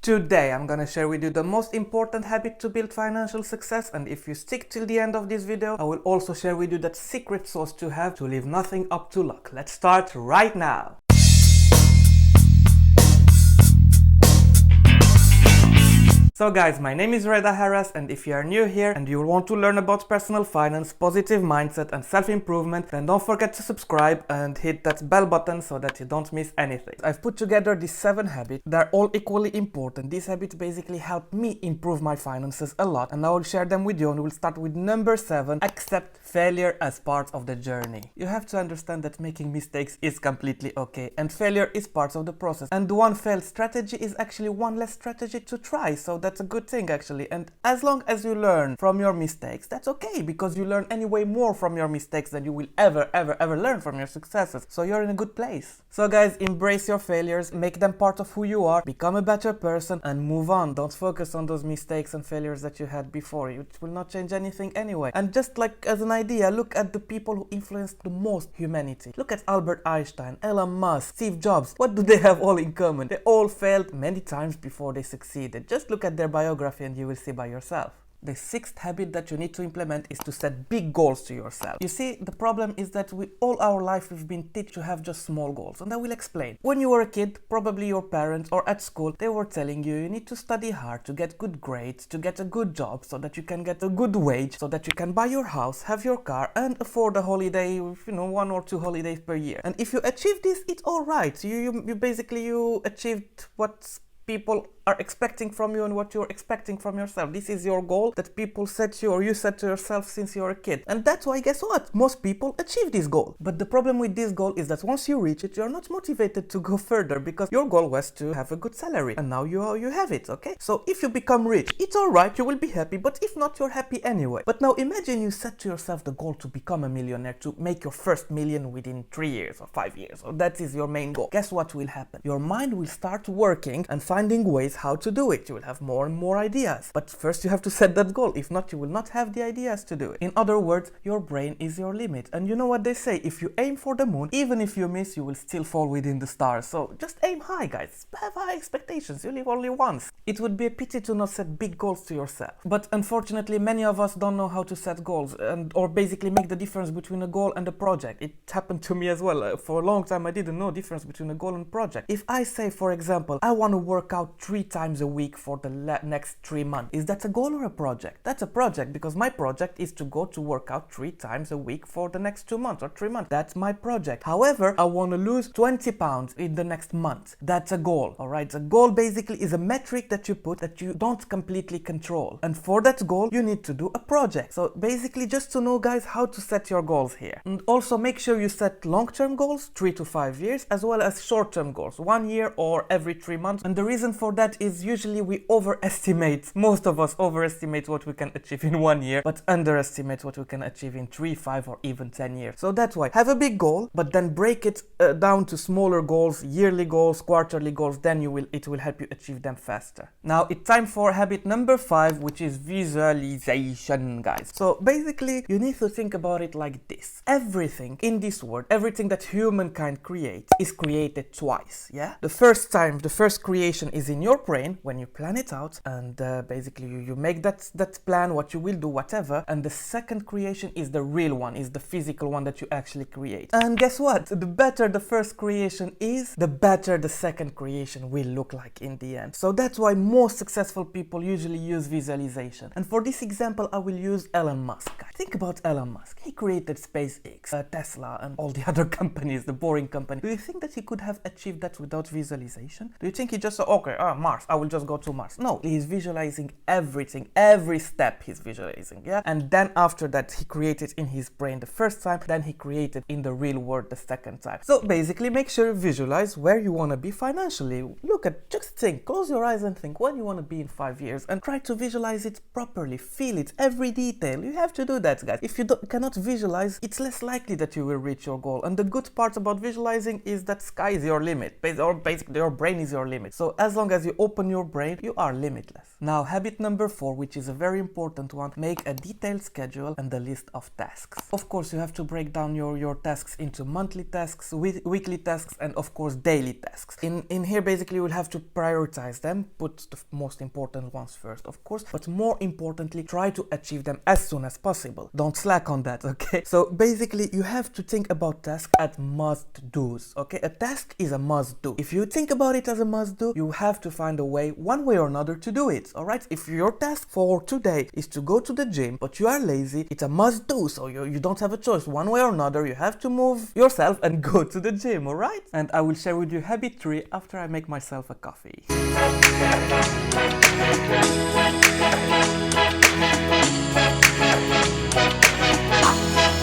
Today I'm gonna share with you the most important habit to build financial success, and if you stick till the end of this video, I will also share with you that secret sauce to have to leave nothing up to luck. Let's start right now. So guys, my name is Reda Harras, and if you are new here and you want to learn about personal finance, positive mindset and self-improvement, then don't forget to subscribe and hit that bell button so that you don't miss anything. I've put together these 7 habits. They're all equally important. These habits basically help me improve my finances a lot, and I will share them with you, and we'll start with number 7, accept failure as part of the journey. You have to understand that making mistakes is completely okay, and failure is part of the process, and one failed strategy is actually one less strategy to try, so that's a good thing actually. And as long as you learn from your mistakes, that's okay, because you learn anyway more from your mistakes than you will ever learn from your successes, so you're in a good place. So guys, embrace your failures, make them part of who you are, become a better person and move on. Don't focus on those mistakes and failures that you had before. It will not change anything anyway. And just like as an idea, look at the people who influenced the most humanity. Look at Albert Einstein, Elon Musk, Steve Jobs. What do they have all in common? They all failed many times before they succeeded. Just look at their biography and you will see by yourself. The 6th habit that you need to implement is to set big goals to yourself. You see, the problem is that all our life we've been taught to have just small goals, and I will explain. When you were a kid, probably your parents or at school, they were telling you need to study hard to get good grades, to get a good job so that you can get a good wage, so that you can buy your house, have your car and afford a holiday, 1 or 2 holidays per year. And if you achieve this, it's all right. You basically achieved what people are expecting from you and what you're expecting from yourself. This is your goal that people set you or you set to yourself since you're a kid. And that's why, guess what? Most people achieve this goal. But the problem with this goal is that once you reach it, you're not motivated to go further, because your goal was to have a good salary and now you have it, okay? So if you become rich, it's alright, you will be happy, but if not, you're happy anyway. But now imagine you set to yourself the goal to become a millionaire, to make your first million within 3 years or 5 years, or that is your main goal. Guess what will happen? Your mind will start working and finding ways how to do it. You will have more and more ideas. But first you have to set that goal. If not, you will not have the ideas to do it. In other words, your brain is your limit. And you know what they say? If you aim for the moon, even if you miss, you will still fall within the stars. So just aim high, guys. Have high expectations. You live only once. It would be a pity to not set big goals to yourself. But unfortunately, many of us don't know how to set goals or basically make the difference between a goal and a project. It happened to me as well. For a long time, I didn't know the difference between a goal and a project. If I say, for example, I want to work out 3 times a week for the next 3 months. Is that a goal or a project? That's a project, because my project is to go to work out 3 times a week for the next 2 months or 3 months. That's my project. However, I want to lose 20 pounds in the next month. That's a goal, alright? A goal basically is a metric that you put that you don't completely control. And for that goal, you need to do a project. So basically, just to know, guys, how to set your goals here. And also make sure you set long-term goals, 3 to 5 years, as well as short-term goals, 1 year or every 3 months. And the reason for that is usually we most of us overestimate what we can achieve in 1 year, but underestimate what we can achieve in 3, 5 or even 10 years. So that's why have a big goal, but then break it down to smaller goals, yearly goals, quarterly goals, then it will help you achieve them faster. Now it's time for habit number 5, which is visualization, guys. So basically you need to think about it like this. Everything in this world, everything that humankind creates is created twice, yeah? The first creation is in your brain when you plan it out, and basically you make that plan, what you will do, whatever, and the second creation is the real one, is the physical one that you actually create. And guess what? The better the first creation is, the better the second creation will look like in the end. So that's why most successful people usually use visualization. And for this example, I will use Elon Musk. Think about Elon Musk. He created SpaceX, Tesla, and all the other companies, the boring company. Do you think that he could have achieved that without visualization? Do you think he just said, okay, Mars, I will just go to Mars? No, he's visualizing everything, every step he's visualizing, yeah? And then after that, he created in his brain the first time, then he created in the real world the second time. So basically, make sure you visualize where you want to be financially. Just think, close your eyes and think where you want to be in 5 years, and try to visualize it properly, feel it, every detail. You have to do that, guys. If you cannot visualize, it's less likely that you will reach your goal. And the good part about visualizing is that sky is your limit, or basically your brain is your limit. So as long as you open your brain, you are limitless. Now, habit number 4, which is a very important one, make a detailed schedule and a list of tasks. Of course, you have to break down your tasks into monthly tasks, weekly tasks, and of course daily tasks. In here, basically, you will have to prioritize them, put the most important ones first, of course, but more importantly, try to achieve them as soon as possible. Don't slack on that, okay? So basically, you have to think about tasks as must-dos, okay? A task is a must-do. If you think about it as a must-do, you have to find a way, one way or another, to do it, all right? If your task for today is to go to the gym, but you are lazy, it's a must-do, so you don't have a choice. One way or another, you have to move yourself and go to the gym, all right? And I will share with you habit 3 after I make myself a coffee.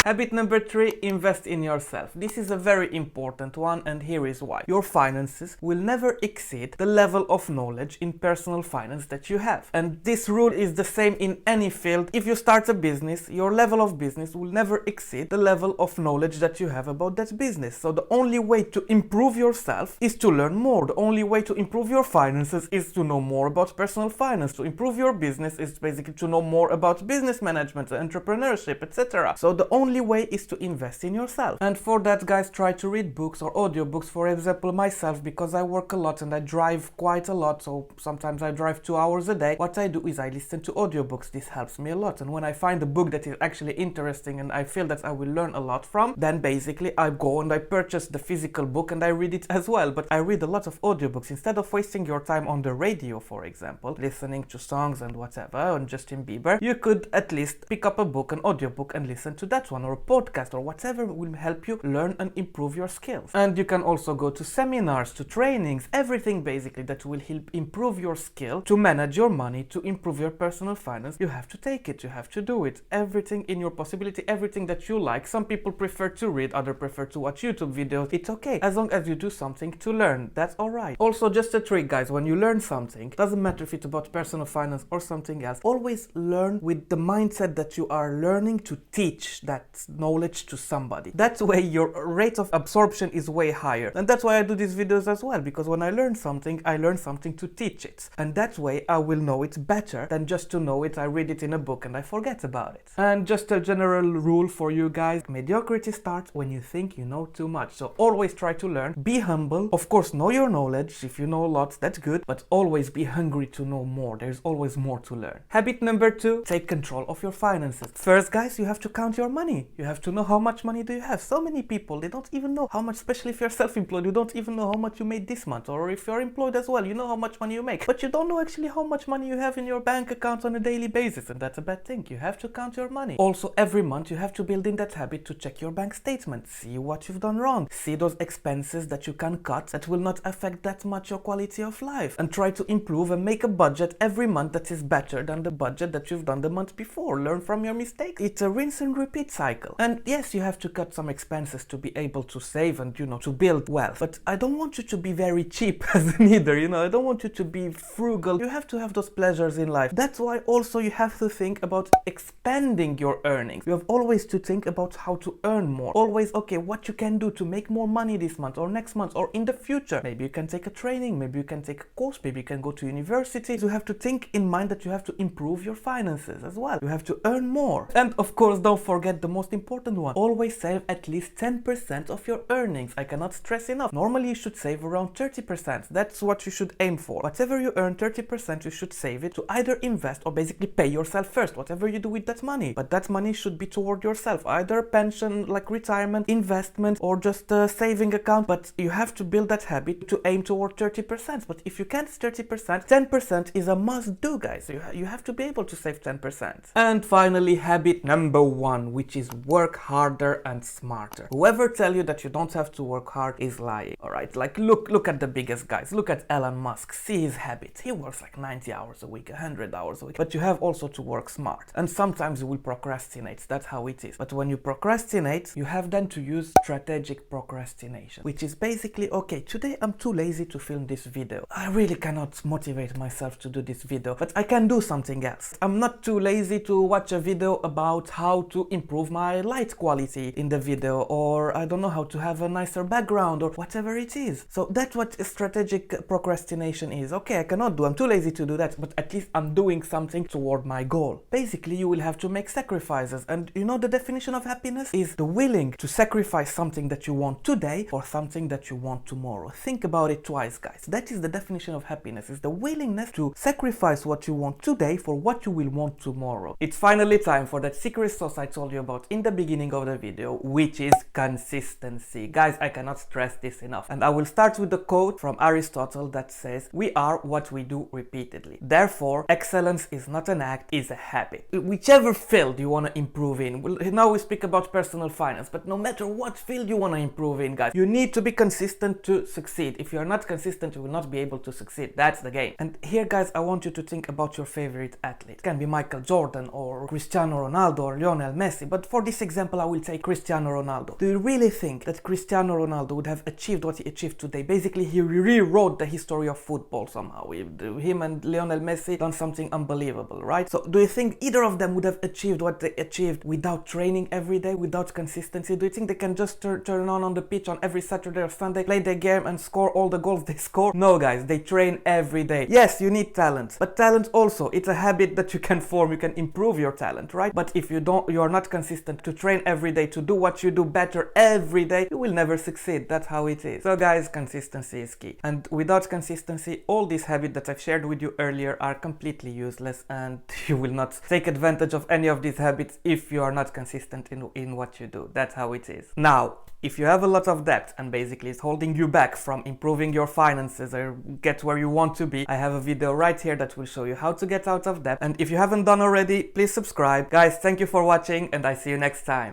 Habit number 3, invest in yourself. This is a very important one, and here is why. Your finances will never exceed the level of knowledge in personal finance that you have. And this rule is the same in any field. If you start a business, your level of business will never exceed the level of knowledge that you have about that business. So the only way to improve yourself is to learn more. The only way to improve your finances is to know more about personal finance. To improve your business is basically to know more about business management, entrepreneurship, etc. So the only way is to invest in yourself. And for that, guys, try to read books or audiobooks. For example, myself, because I work a lot and I drive quite a lot, so sometimes I drive 2 hours a day, what I do is I listen to audiobooks. This helps me a lot. And when I find a book that is actually interesting and I feel that I will learn a lot from, then basically I go and I purchase the physical book and I read it as well. But I read a lot of audiobooks. Instead of wasting your time on the radio, for example, listening to songs and whatever, on Justin Bieber, you could at least pick up a book, an audiobook, and listen to that one, or a podcast, or whatever will help you learn and improve your skills. And you can also go to seminars, to trainings, everything basically that will help improve your skill to manage your money, to improve your personal finance. You have to take it, you have to do it. Everything in your possibility, everything that you like. Some people prefer to read, others prefer to watch YouTube videos. It's okay, as long as you do something to learn, that's alright. Also, just a trick, guys, when you learn something, doesn't matter if it's about personal finance or something else, always learn with the mindset that you are learning to teach that knowledge to somebody. That way your rate of absorption is way higher. And that's why I do these videos as well, because when I learn something, I learn something to teach it. And that way I will know it better than just to know it. I read it in a book and I forget about it. And just a general rule for you guys, mediocrity starts when you think you know too much. So always try to learn, be humble, of course know your knowledge. If you know lots, that's good, but always be hungry to know more. There's always more to learn. Habit number 2, take control of your finances. First, guys, you have to count your money. You have to know how much money do you have. So many people, they don't even know how much, especially if you're self-employed, you don't even know how much you made this month. Or if you're employed as well, you know how much money you make, but you don't know actually how much money you have in your bank account on a daily basis, and that's a bad thing. You have to count your money. Also, every month you have to build in that habit to check your bank statement, see what you've done wrong, see those expenses that you can cut that will not affect that much your quality of life, and try to improve and make a budget every month that is better than the budget that you've done the month before. Learn from your mistakes. It's a rinse and repeat cycle. And yes, you have to cut some expenses to be able to save and, to build wealth. But I don't want you to be very cheap neither, I don't want you to be frugal. You have to have those pleasures in life. That's why also you have to think about expanding your earnings. You have always to think about how to earn more. Always, okay, what you can do to make more money this month or next month or in the future. Maybe you can take a training, maybe you can take a course, maybe you can go to university. So you have to think in mind that you have to improve your finances as well. You have to earn more. And of course, don't forget the most important one. Always save at least 10% of your earnings. I cannot stress enough. Normally you should save around 30%. That's what you should aim for. Whatever you earn, 30% you should save it to either invest or basically pay yourself first, whatever you do with that money. But that money should be toward yourself, either pension, like retirement, investment, or just a saving account. But you have to build that habit to aim toward 30%. But if you can't 30%, 10% is a must do, guys. You have to be able to save 10%. And finally, habit number 1, which is work harder and smarter. Whoever tell you that you don't have to work hard is lying. Alright, like look at the biggest guys. Look at Elon Musk. See his habits. He works like 90 hours a week, 100 hours a week. But you have also to work smart. And sometimes you will procrastinate. That's how it is. But when you procrastinate, you have then to use strategic procrastination, which is basically, okay, today I'm too lazy to film this video. I really cannot motivate myself to do this video, but I can do something else. I'm not too lazy to watch a video about how to improve my my light quality in the video, or I don't know, how to have a nicer background, or whatever it is. So that's what strategic procrastination is. Okay, I cannot do, I'm too lazy to do that, but at least I'm doing something toward my goal. Basically, you will have to make sacrifices, and you know the definition of happiness is the willing to sacrifice something that you want today for something that you want tomorrow. Think about it twice, guys. That is the definition of happiness, is the willingness to sacrifice what you want today for what you will want tomorrow. It's finally time for that secret sauce I told you about in the beginning of the video, which is consistency. Guys, I cannot stress this enough. And I will start with the quote from Aristotle that says, "We are what we do repeatedly. Therefore, excellence is not an act, it's a habit." Whichever field you want to improve in. Now we speak about personal finance, but no matter what field you want to improve in, guys, you need to be consistent to succeed. If you're not consistent, you will not be able to succeed. That's the game. And here, guys, I want you to think about your favorite athlete. It can be Michael Jordan or Cristiano Ronaldo or Lionel Messi, but for this example I will say Cristiano Ronaldo. Do you really think that Cristiano Ronaldo would have achieved what he achieved today? Basically, he rewrote the history of football somehow. Him and Lionel Messi done something unbelievable, right? So do you think either of them would have achieved what they achieved without training every day, without consistency? Do you think they can just turn on the pitch on every Saturday or Sunday, play their game and score all the goals they score? No, guys, they train every day. Yes, you need talent, but talent also, it's a habit that you can form. You can improve your talent, right? But if you are not consistent to train every day, to do what you do better every day, you will never succeed. That's how it is. So guys, consistency is key. And without consistency, all these habits that I've shared with you earlier are completely useless, and you will not take advantage of any of these habits if you are not consistent in what you do. That's how it is. Now, if you have a lot of debt and basically it's holding you back from improving your finances or get where you want to be, I have a video right here that will show you how to get out of debt. And if you haven't done already, please subscribe. Guys, thank you for watching, and I see you next time.